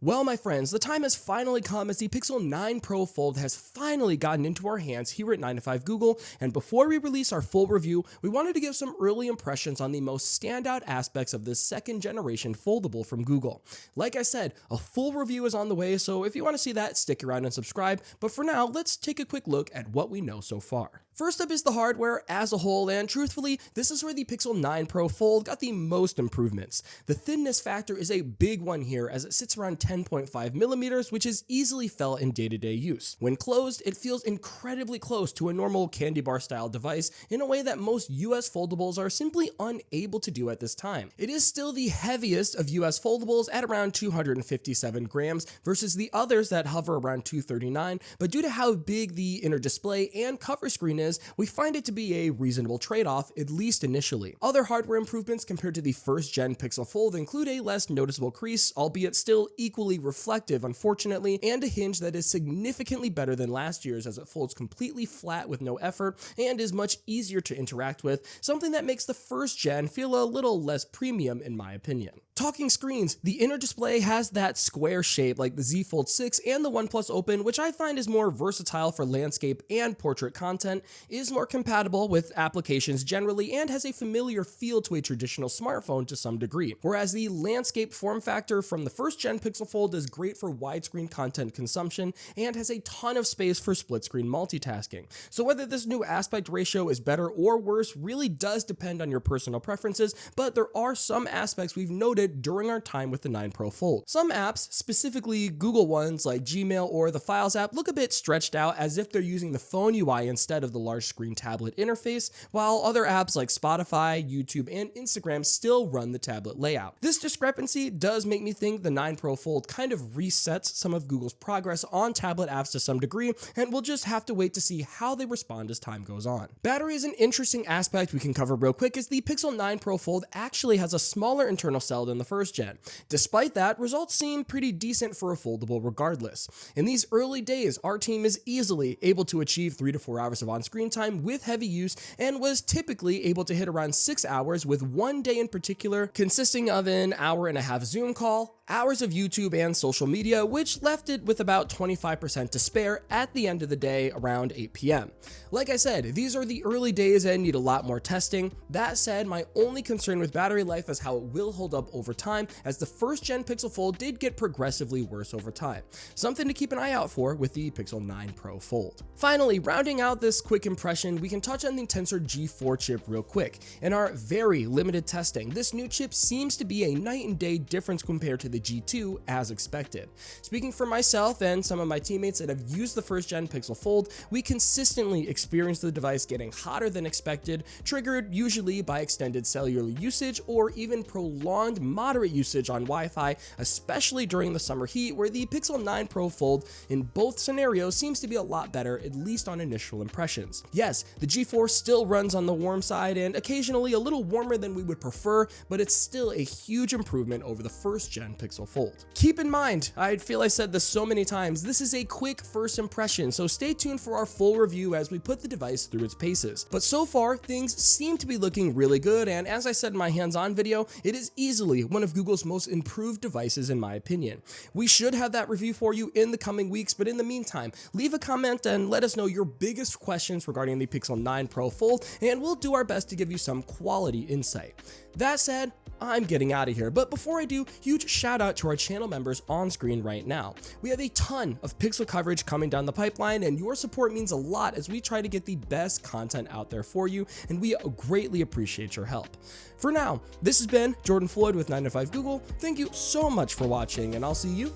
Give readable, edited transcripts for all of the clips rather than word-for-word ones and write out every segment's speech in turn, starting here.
Well, my friends, the time has finally come as the Pixel 9 Pro Fold has finally gotten into our hands here at 9 to 5 Google, and before we release our full review, we wanted to give some early impressions on the most standout aspects of this second generation foldable from Google. Like I said, a full review is on the way, so if you want to see that, stick around and subscribe, but for now, let's take a quick look at what we know so far. First up is the hardware as a whole, and truthfully, this is where the Pixel 9 Pro Fold got the most improvements. The thinness factor is a big one here as it sits around 10.5 millimeters, which is easily felt in day-to-day use. When closed, it feels incredibly close to a normal candy bar style device in a way that most US foldables are simply unable to do at this time. It is still the heaviest of US foldables at around 257 grams versus the others that hover around 239, but due to how big the inner display and cover screen is, we find it to be a reasonable trade-off, at least initially. Other hardware improvements compared to the first gen Pixel Fold include a less noticeable crease, albeit still equally reflective unfortunately, and a hinge that is significantly better than last year's as it folds completely flat with no effort and is much easier to interact with, something that makes the first gen feel a little less premium in my opinion. Talking screens, the inner display has that square shape like the Z Fold 6 and the OnePlus Open, which I find is more versatile for landscape and portrait content, is more compatible with applications generally, and has a familiar feel to a traditional smartphone to some degree. Whereas the landscape form factor from the first gen Pixel Fold is great for widescreen content consumption and has a ton of space for split screen multitasking. So whether this new aspect ratio is better or worse really does depend on your personal preferences, but there are some aspects we've noted during our time with the 9 Pro Fold. Some apps, specifically Google ones like Gmail or the Files app, look a bit stretched out as if they're using the phone UI instead of the large screen tablet interface, while other apps like Spotify, YouTube, and Instagram still run the tablet layout. This discrepancy does make me think the 9 Pro Fold kind of resets some of Google's progress on tablet apps to some degree, and we'll just have to wait to see how they respond as time goes on. Battery is an interesting aspect we can cover real quick, as the Pixel 9 Pro Fold actually has a smaller internal cell than the first gen. Despite that, results seem pretty decent for a foldable regardless. In these early days, our team is easily able to achieve 3 to 4 hours of on-screen time with heavy use, and was typically able to hit around 6 hours, with one day in particular consisting of an hour-and-a-half Zoom call, hours of YouTube and social media, which left it with about 25% to spare at the end of the day around 8 p.m. Like I said, these are the early days and need a lot more testing. That said, my only concern with battery life is how it will hold up over time, as the first gen Pixel Fold did get progressively worse over time. Something to keep an eye out for with the Pixel 9 Pro Fold. Finally, rounding out this quick impression, we can touch on the Tensor G4 chip real quick. In our very limited testing, this new chip seems to be a night and day difference compared to the G2 as expected. Speaking for myself and some of my teammates that have used the first gen Pixel Fold, we consistently experience the device getting hotter than expected, triggered usually by extended cellular usage or even prolonged moderate usage on Wi-Fi, especially during the summer heat, where the Pixel 9 Pro Fold in both scenarios seems to be a lot better, at least on initial impressions. Yes, the G4 still runs on the warm side and occasionally a little warmer than we would prefer, but it's still a huge improvement over the first gen Pixel Fold. Keep in mind, I feel I said this so many times, this is a quick first impression, so stay tuned for our full review as we put the device through its paces. But so far, things seem to be looking really good, and as I said in my hands-on video, it is easily one of Google's most improved devices in my opinion. We should have that review for you in the coming weeks, but in the meantime, leave a comment and let us know your biggest questions regarding the Pixel 9 Pro Fold, and we'll do our best to give you some quality insight. That said, I'm getting out of here, but before I do, huge shout out to our channel members on screen right now. We have a ton of Pixel coverage coming down the pipeline, and your support means a lot as we try to get the best content out there for you, and we greatly appreciate your help. For now, this has been Jordan Floyd with 9 to 5 Google. Thank you so much for watching, and I'll see you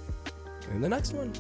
in the next one.